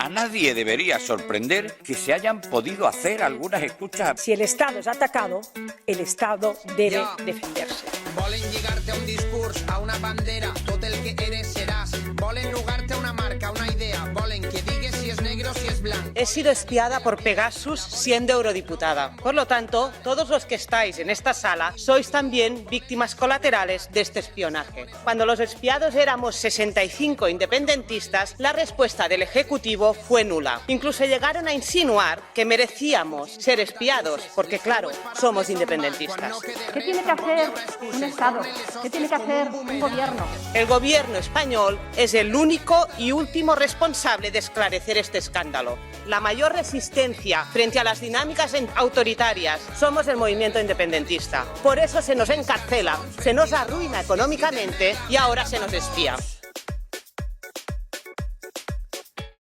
A nadie debería sorprender que se hayan podido hacer algunas escuchas. Si el Estado es atacado, el Estado debe defenderse. Volen lligarte a un discurs, a una bandera, tot el que eres serás. Volen lligarte a una marca, a una idea. Volen que digues si es negro, si es blanco. He sido espiada por Pegasus siendo eurodiputada. Por lo tanto, todos los que estáis en esta sala sois también víctimas colaterales de este espionaje. Cuando los espiados éramos 65 independentistas, la respuesta del Ejecutivo fue nula. Incluso llegaron a insinuar que merecíamos ser espiados, porque claro, somos independentistas. ¿Qué tiene que hacer un Estado? ¿Qué tiene que hacer un gobierno? El gobierno español es el único y último responsable de esclarecer este escándalo. La mayor resistencia frente a las dinámicas autoritarias somos el movimiento independentista. Por eso se nos encarcela, se nos arruina económicamente y ahora se nos espía.